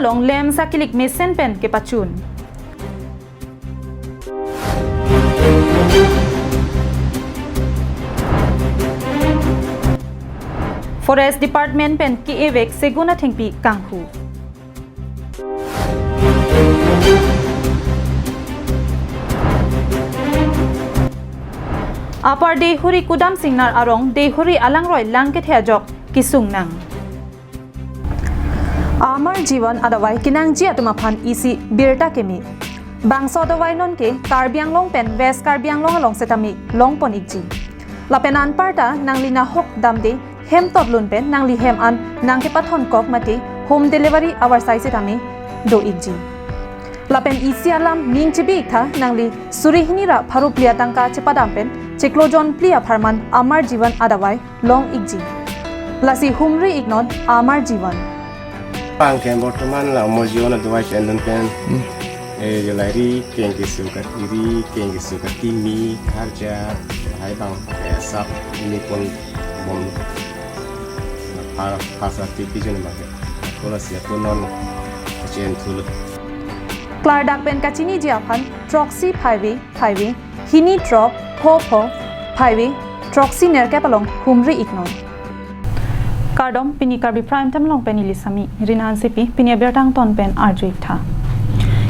along lem sakilik mesen pen ke pachun. Forest Department pen ki evek seguna thengpi kanghu. Apar dehuri kudam singnar arong dehuri alangroi langket hejok kisung nang. Amar jiwan adawai kinang ji atumaphan isi birta kemi. Bangso adawai non ke Karbiang long pen West Karbiang long along setami long ponikji. Lapenan parta nanglina hok damde hem totlun pen nangli hem an nangke pathon kok mati home delivery our size setami do ikji. Lapen isi alam ning chibi ikha nangli surihinira pharu plia tangka chepadam pen Chiklojon plia pharman amar jiwan adawai long ikji. Lasi humri ignon amar jiwan. Pangken bortoman la amar jiwan adawai chendon pen. Jelari kengi suka timi harja hai bang sap ini pun bom pasar tipi jen bang. Kola siap non chen tulut. Klardak pen kachini jiapan troxy highway hini drop Pho highway troxy nerkapalong humri ignon. Kardom pini karbi prime time long penili sami rinan sepi pini bertang ton pen arjuik tha.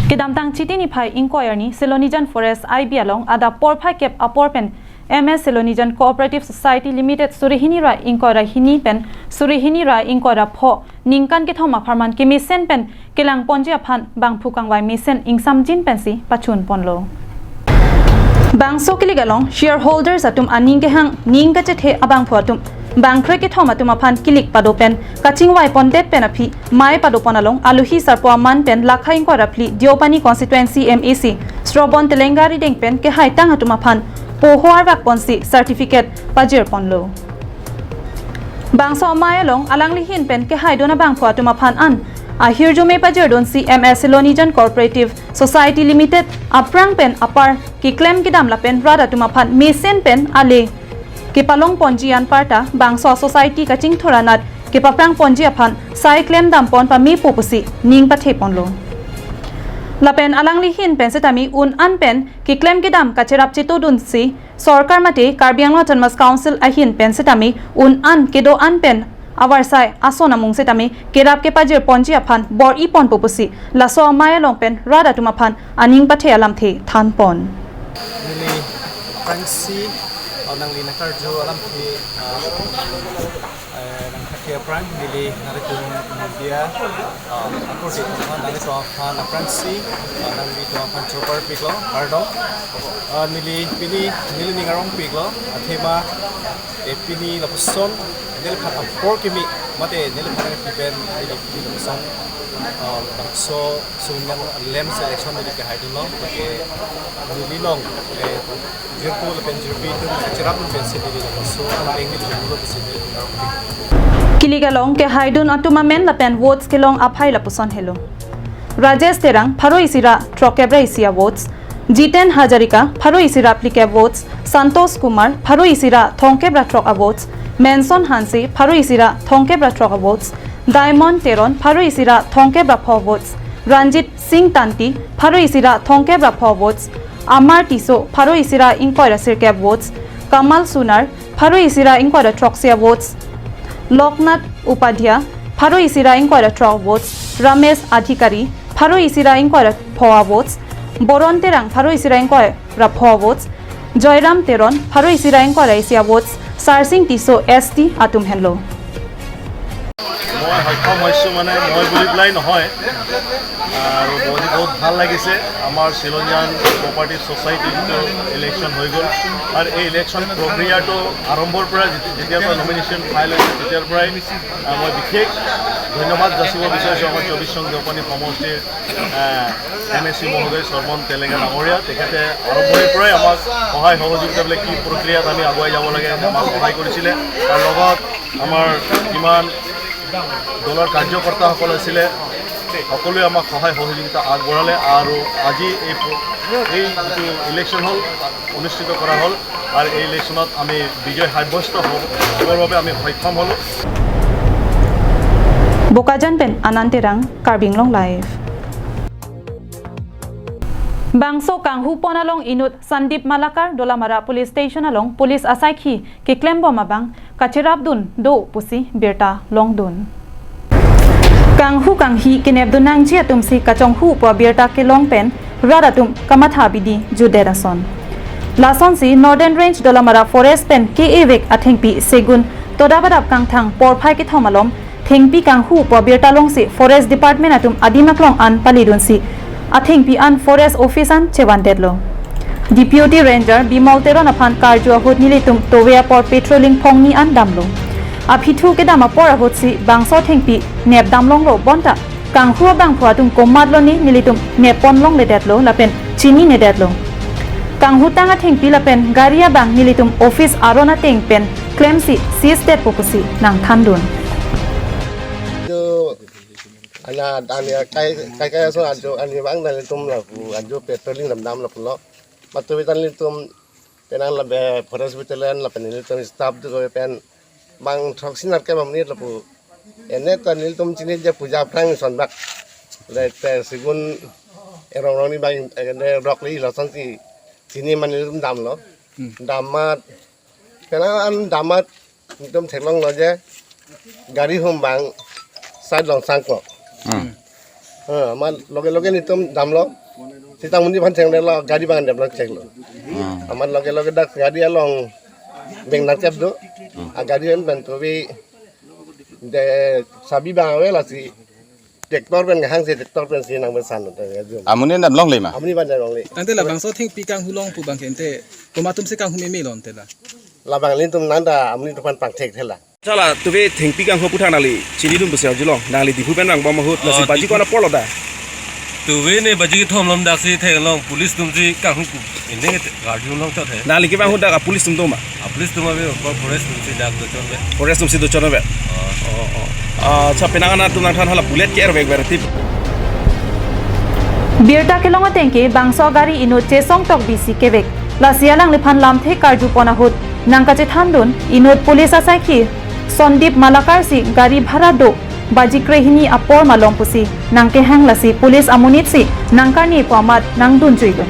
Kedam tang chiti ni phai inquiry ni Selonijan Forest IB along ada por phai kep apor pen MS Selonijan Cooperative Society Limited surihini ra inquiry hini pen surihini ra inquiry pho ningkan ke thoma pharman ke misen pen kelang ponji aphan bang phukang wai misen ingsam jin pen si pachun ponlo. Bangso kiligalong shareholders atum aning ke hang ning ka chethe abang phuatum bangkhre ke thoma tuma phan kilik padopen kaching wai pondet pen aphi mai padoponalong aluhi sarpo man pen lakhaing ko rapli diopani constituency MAC strobon telengari deng pen ke haitang atuma phan pohwar bak ponsi certificate pajir ponlo bangso mai along alangli hin pen ke haidona bang phuatuma phan an ahir jume pajir don CMS Selonijan Cooperative Society Limited aprang pen apar ki claim kidam la pen rada tuma phan mesen pen ale ke palong ponjian parta bangso society kaching thoranat ke paprang ponji aphan sai claim dam pon pa mi pupusi ning pathe ponlo lapen alangli hin pen setami un an pen ki claim kidam kacherap chitu dun si sarkar mate Karbiang Autonomous Council ahin pen setami un an kedo an pen awar sai asona mung setami kerap ke pajir ponji aphan bor I pon pupusi laso maya long pen rada tuma phan aning pathe alam the than pon nang lina karjo alam ki nang khakia prime nili narekun dia aku di tempat nang to fan apransi nang di to fan super piklo pardon nili ningarong piklo athema epini lapson nil khat por kimi mate nil khat kiben nili lapson so sunang lem selection nili ke haidulong ke nili long Jirpul penjurbi tu cerap pensidi so angin jumlo pensidi Kiligalong ke haidun atuma men la pen votes kelong aphai la puson helo Rajesh Terang pharo isira trokebra isia votes Jiten Hajarika pharo isira aplike votes Santosh Kumar pharo isira thongkebra trok votes Manson Hansi pharo isira thongkebra trok votes Diamond Teron pharo isira thongkebra pho votes Ranjit Singh Tanti pharo isira thongkebra pho votes Amar Tiso pharo isira inquire sirke votes Kamal Sunar pharo isira inquire troxia votes Loknath Upadhyay pharo isira inquire trok votes Ramesh Adhikari pharo isira inquire phoa votes Boron Terang pharo isira inquire pho votes Joyram Teron pharo isira inquire isia votes Sarsing Tiso ST atum hello মই সক্ষম হৈছো মানে মই বুলি ply নহয় আৰু বহুত ভাল লাগিছে আমাৰ Selonijan Cooperative Society ইলেকশ্যন হৈ গ'ল আৰু এই ইলেকশ্যন প্ৰক্ৰিয়াটো আৰম্ভৰ পৰা যেতিয়াৰ পৰা নমিনেশ্যন ফাইল হৈছে তেতিয়াৰ পৰাই মই বিশেষ ধন্যবাদ যাচিব বিচাৰিছোঁ আমাৰ 24 নং দেওপানী সমষ্টিৰ MSC মহোদয় সৰ্বন তেলেঙ্গা ডাঙৰীয়া তেখেতে আৰম্ভণিৰ পৰাই আমাক সহায় সহযোগিতাবিলাক কি প্ৰক্ৰিয়াত আমি আগুৱাই যাব লাগে আমাক সহায় কৰিছিলে আৰু লগত আমাৰ কিমান দলৰ কাৰ্যকৰ্তাসকল আছিলে সকলোৱে আমাক সহায় সহযোগিতা আগবঢ়ালে আৰু আজি এই যিটো ইলেকশ্যন হ'ল অনুষ্ঠিত কৰা হ'ল আৰু এই ইলেকশ্যনত আমি বিজয় সাব্যস্ত হ'বৰ বাবে আমি সক্ষম হ'লোঁ Bokajan pen ananterang Karbing Long Live. Bangso kang hupon along inut Sandip Malakar Dolamara Police Station along Police Asaiki ke Klembo mabang Kachirabdun do pusi Birta Longdun. Kang hu kang hi kinebdun nang jia tumsi kachong hu po Birta ke Longpen radatum kamatha bidi juderason. Lason si Northern Range Dolamara Forest pen ke evek athengpi segun todabadap kang thang porphai ke thomalom thengpi kang hu po Birta Longsi Forest Department atum adimaklong an palidun si athengpi an Forest Office an chewandedlo. Deputy Ranger Bimolteron aphan karjo hot nilitum towea por patrolling phongni an damlo. Apithu ke dama por hot si bangso thengpi nep damlong lo bonta kang hu bang phuatum komadlo ni nilitum nepon long ledetlo lapen chini nedetlo. Kang hu tanga thengpi lapen garia bang nilitum office arona tengpen claimsi si state popusi nang thandun. Ana ania kai so anjo ani bang dan tum la ku anjo petrolling dam la pulo matu bitan tum penang la be forest bitelan la pen tum staff do pen bang toxinar ke mamni la pu ene kan tum chini je puja prang son bak le te sigun erong ni bang ene rockli la santi chini man tum dam lo damat penang an damat tum thelong lo je gari hom bang side long sang ko man loge ni tum damlo sitang mundi pan cheng lo gadi bang dem lo chek lo aman loge dak gadi along beng nak chep do a gadi en ben to bi de sabi bang we la si tractor ben hang si tractor ben si nang ben san to amune nam long le ma amni ban long le tante la bangso thing pi kang hulong pu bang kente tomatum se kang humi lon te la la bang lin tum nanda amni to pan pang thek thela Salah, tu be thengpi kang hopu thang nali, ciri dum besar jelong, nali dipu pen bang bom mahut, nasi baji ko na polo dah. Tu be ne baji thom lom dak si theng long police tum si kang hu inde guardian long ta the. Nali ke bang hut dah police tum ma. Police tum be ko forest tum si dak do chon be. Forest tum si do chon be. Cha penangan tum nang than hala bullet ke erwek ber tip. Birta kelong atengke bangso gari inut chesong tok bisi kevek. La sialang lephan lam the karju pona hut nangkache thandun inut police asaiki Sandip Malakar si gari bhara do baji krehini apor malong pusi nangke hang lasi police amunit si nangkarni pamat nangdun juigo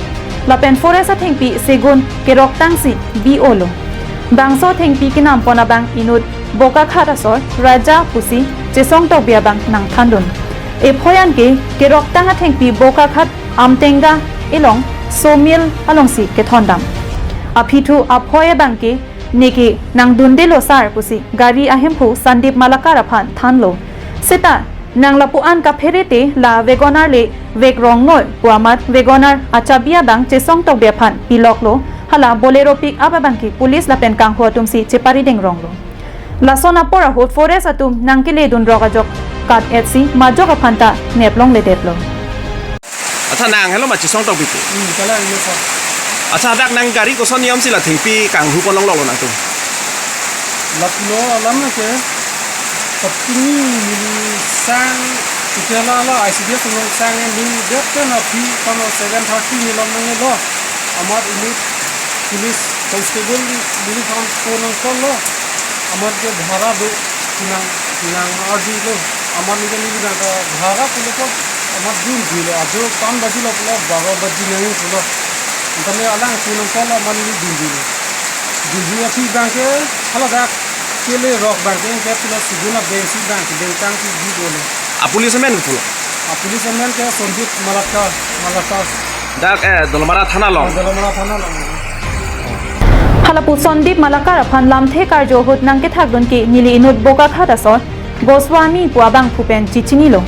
lapen forest athengpi segun kerok tangsi biolo bangso thengpi kinam pona bang inut boka khatasor raja pusi chesong tok bia bang nang thandun e phoyan ke kerok tanga thengpi boka khat amtenga elong somil along si ke thondam apithu aphoya bang ke Niki nang dundelo sar pusi gari ahempu Sandip Malakar aphan thanlo seta nang lapuan ka pherete la vegonar le vegrong noi puamat vegonar achabia bang chesong tok bephan piloklo hala bolero pick up bang ki police la pen kang huatum si chepari deng ronglo lasona pora hot forest atum nangkile dun rogajok kat etsi majok aphanta neplong le detlo Acha nang hello ma chisong tok bitu. kala ni so Acha dak nang gari ko son niam sila thengpi kang hu ko long lo na tu. lapno alam na ke tapini ni sang kitela la ICDF no sang ni det na pi kono 730 ni lom nang lo amar ini police constable ni from phone call lo amar ke dhara do nang ardi lo amar ni na dhara ko amar dun dilo ajo kam baji lo baba baji nang lo Tame alang sunang kola mani dindi api bangke hala dak kele rock bangke ke pula siguna bensi bangke bengkang ki di bole A police men tu. police man ke Sandip Malakar Dak dolmara thana long. dalamara thana la halapu Sandip Malakar aphan lam the karjo hot nangke thakdun ki nili inut boka khatasor Goswami puabang phupen chichinilo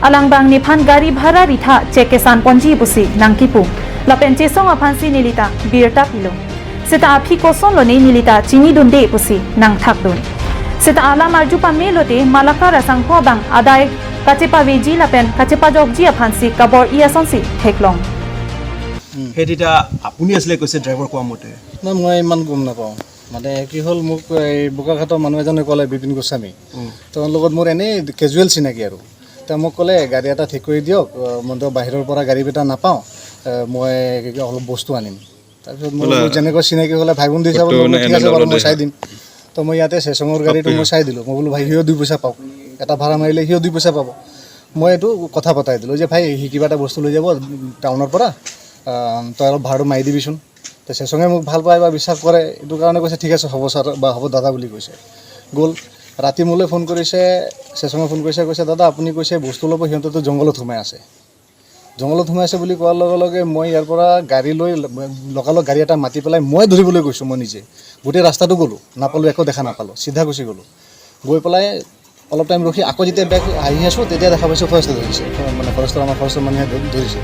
alangbang niphan gari bhara ritha chekesan ponji busi nangkipu lapen chesong aphansi nilita birta pilo seta aphi koson lo nei nilita chini dunde pusi nang thakdun seta ala marju pamelote Malakar asang bang adai kachepa veji lapen kachepa jogji aphansi kabor iasonsi theklong হেডিটা আপুনি আসলে কৈছে driver কোৱা মতে না মই ইমান গম নাপাওঁ মানে কি হ'ল মোক এই বোকাঘাটৰ মানুহ এজনে ক'লে বিপিন গোস্বামী তেওঁৰ লগত মোৰ এনেই কেজুৱেল চিনাকি আৰু তেওঁ মোক ক'লে গাড়ী এটা ঠিক কৰি দিয়ক মই বাহিৰৰ পৰা গাড়ী এটা নাপাওঁ মই অলপ বস্তু আনিম তাৰপিছত মোৰ যেনেকৈ চিনাকি হ'লে ভাই বন্ধু হিচাপত ঠিক আছে বাৰু মই চাই দিম তো মই ইয়াতে চেচঙৰ গাড়ীটো মই চাই দিলোঁ মই বোলো ভাই সিও 2 পইচা পাওক এটা ভাড়া মাৰিলে সিও 2 পইচা পাব মই এইটো কথা পতাই দিলোঁ যে ভাই সি কিবা এটা বস্তু লৈ যাব টাউনৰ পৰা তই অলপ ভাড়াটো মাৰি দিবিচোন তো চেচঙে মোক ভাল পায় বা বিশ্বাস কৰে এইটো কাৰণে কৈছে ঠিক আছে হ'ব ছাৰ বা হ'ব দাদা বুলি কৈছে গ'ল ৰাতি মোলৈ ফোন কৰিছে চেচঙে ফোন কৰিছে কৈছে দাদা আপুনি কৈছে বস্তু ল'ব সিহঁতেতো জংঘলত সোমাই আছে বুলি কোৱাৰ লগে লগে মই ইয়াৰ পৰা গাড়ী লৈ লগালগ গাড়ী এটা মাতি পেলাই মই ধৰিবলৈ গৈছোঁ মই নিজে গোটেই ৰাস্তাটো গ'লোঁ নাপালোঁ একো দেখা নাপালোঁ চিধা গুচি গ'লোঁ গৈ পেলাই অলপ টাইম ৰখি আকৌ যেতিয়া বেক আহি আছোঁ তেতিয়া দেখা পাইছোঁ ফৰেষ্টে ধৰিছে মানে ফৰেষ্টৰ আমাৰ ফৰেষ্টৰ মানুহে ধৰিছে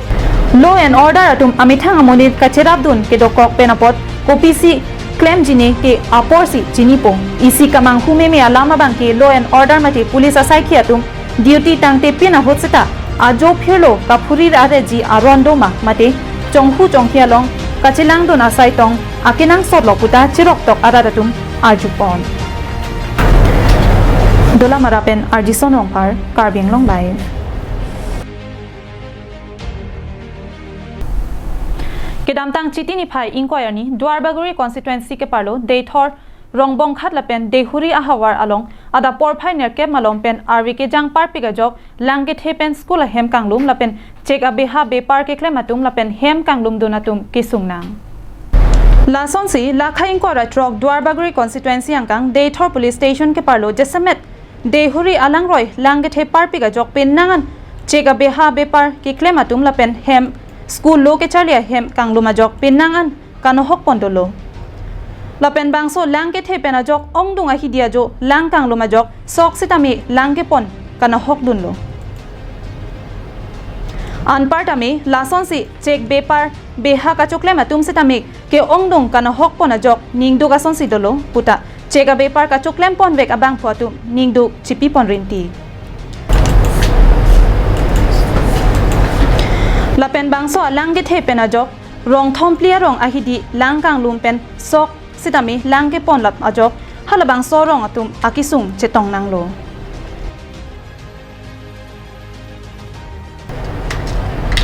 লো এণ্ড অৰ্ডাৰ আতুম আমি থাং আমনিত কাছেৰাবদুন কে ডকক পেনাপত কপিসি ক্লেম জিনে के आपोरसी जिनिपो इसी कमांग हुमेमे अलामा बांके लो एंड ऑर्डर मते पुलिस असाइखिया तुम ड्यूटी टांगते पिना होचता आजो फिरलो काफुरी आरे जी आरोंडोमा मते चोंहु चोंखियालोंग काचिलांग दोना साइटोंग आकेनांग सोलो पुता चिरोक तक आरादतुम आजुपन दोला मरापेन आरजिसोनों पार कार्बिंगलोंग लाइव केदामतांग चिटिनि फाइ इंक्वायरनि दुआरबागुरि कन्स्टिट्युएन्सी के पार्लो देथर रंगबंग खातलापेन देहुरी आहावार आलोंग आदा परफाइ नेरकेप मालोंपेन आरवी के जांग पार पिगाजक लांगे थेपेन स्कूल हेम कांगलुम लापेन चेक अबेहा बेपार के क्लेमातुम लापेन हेम कांगलुम दोनातुम किसुंगनांग लासोंसी लाखा इंक्वायरा ट्रक दुआरबागुरि कन्स्टिट्युएन्सी आंकांग देथर पुलिस स्टेशन के पार्लो जेसमेट देहुरी आलांग रॉय लांगे थे पार पिगाजक पेन नांगन चेक अबेहा बेपार के क्लेमातुम लापेन हेम स्कूल लो के चालिया हेम कांगलुमा जक पेनांगन कानोहक पंदलो लापेन बांगसो लांगे थे पेना जक ओंगदुंगा हिदिया जो लांग कांगलुमा जक सक सितामे लांगे पन कानोहक दुनलो अनपार्टामे लासन से चेक बेपार बेहा काचोकले मातुम सितामे के ओंगदुंग कानोहक पना जक निंगदु गासन सिदलो पुता चेका बेपार काचोकलेम पन बेक अबांग फुआतु निंगदु चिपी पन रिंती लापेन बांगसो लांगे थे पेना जक रंग थम्प्लिया रंग आहिदी लांग कांगलुम पेन सक सितामे लांगे पन लाप अजक हालबांगसो रंग अतुम आकिसुंग चेतोंग नांगलो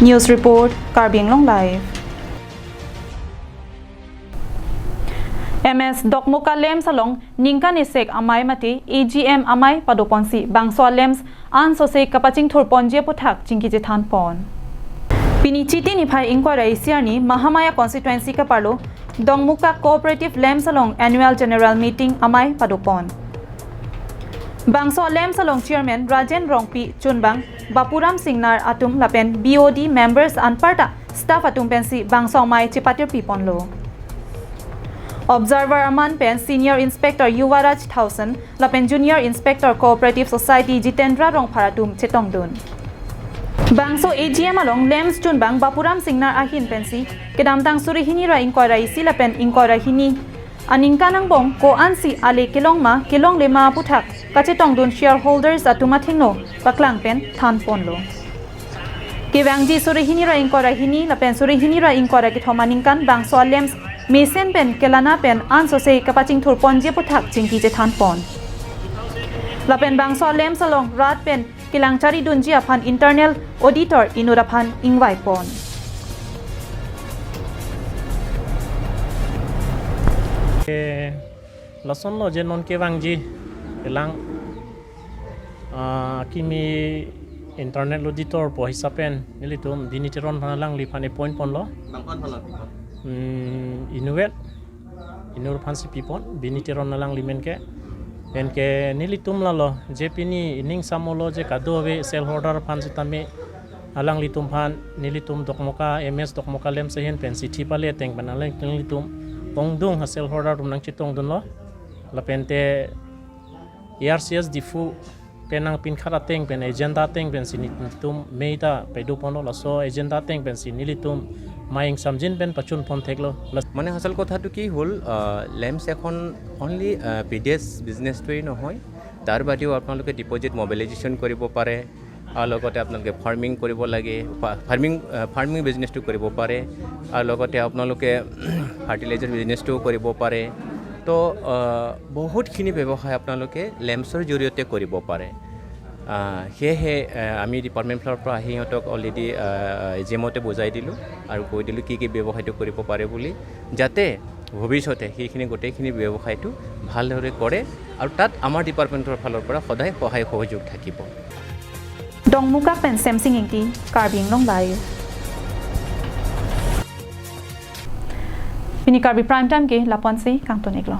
news report Karbi Anglong live MS Dokmuka Lems along Ninka Nisek Amai Mate AGM Amai Padoponsi Bangso Lems An Sose Kapaching Thurponje Pothak Chinki Jethan Pon Pini Chiti Niphai Inquiry Siani Mahamaya Constituency Ka Parlo Dongmuka Cooperative Lems along Annual General Meeting Amai Padopon Bangso Lems along Chairman Rajen Rongpi Chunbang Bapuram Singnar Atum Lapen BOD members Anparta Staff Atum Pensi Bangso Amai Chipatir Piponlo Observer Aman Pen Senior Inspector Yuvaraj Thausan Lapen Junior Inspector Cooperative Society Jitendra Rongpharatum Chetongdun Bangso AGM along Lems Chunbang Bapuram Singnar Ahin Pensi Kedamtang Surihini Ra Inquiry Silapen Inquiry Hini Aningkanang Bong Ko Ansi Ale Kilongma Kilong Lema Puthak Kachetongdun shareholders Atumathingno Paklang Pen Than Ponlo Kewangji Surihini Ra Inquiry Hini Lapen Surihini Ra Inquiry Kithomaningkan Bangso Lems Mesen pen kelana pen anso se kapaching thurponje pothak chingki je than pon lapen bangso lem salong rat pen kilangchari dunji aphan internal auditor inuraphan ingwai pon lason lo je non kewangji kelang kimi internal auditor po hisapen nilitum dinitiron panalang liphan e point pon lo bangpon phalot inuet inur fansi pipon binitiron nalang limen ke enke nilitum lalo jepini ining samolo je kadove sell order fansi tame alang litum phan nilitum dokmoka ms dokmoka lem sehen pensi thipale teng banale nilitum pongdung hasel order rum nang chitong dun lo lapente ERCS difu penang pin khara teng pen agenda teng pen sinitum meida pedu pono laso agenda teng pen sinilitum মাইং সামজিন পেন পাচুন phone থাকলো মানে আসল কথাটো কি হল লেম্পস এখন অনলি পিডিএস বিজনেছটোই নহয় তাৰ বাদেও আপোনালোকে ডিপোজিট মোবিলাইজেশ্যন কৰিব পাৰে আৰু লগতে আপোনালোকে ফাৰ্মিং কৰিব লাগে ফাৰ্মিং বিজনেছটো কৰিব পাৰে আৰু লগতে আপোনালোকে ফাৰ্টিলাইজাৰ বিজনেছটো কৰিব পাৰে তো বহুতখিনি ব্যৱসায় আপোনালোকে লেম্পছৰ জৰিয়তে কৰিব পাৰে সেয়েহে আমি ডিপাৰ্টমেণ্ট ফালৰ পৰা আহি সিহঁতক অলৰেডি এজিএমতে বুজাই দিলোঁ আৰু কৈ দিলোঁ কি ব্যৱসায়টো কৰিব পাৰে বুলি যাতে ভৱিষ্যতে সেইখিনি গোটেইখিনি ব্যৱসায়টো ভালদৰে কৰে আৰু তাত আমাৰ ডিপাৰ্টমেণ্টৰ ফালৰ পৰা সদায় সহায় সহযোগ থাকিব Dong muka pen semsing ingti karbing long layu. Ini karbi prime time ke 8 se kang to neglo.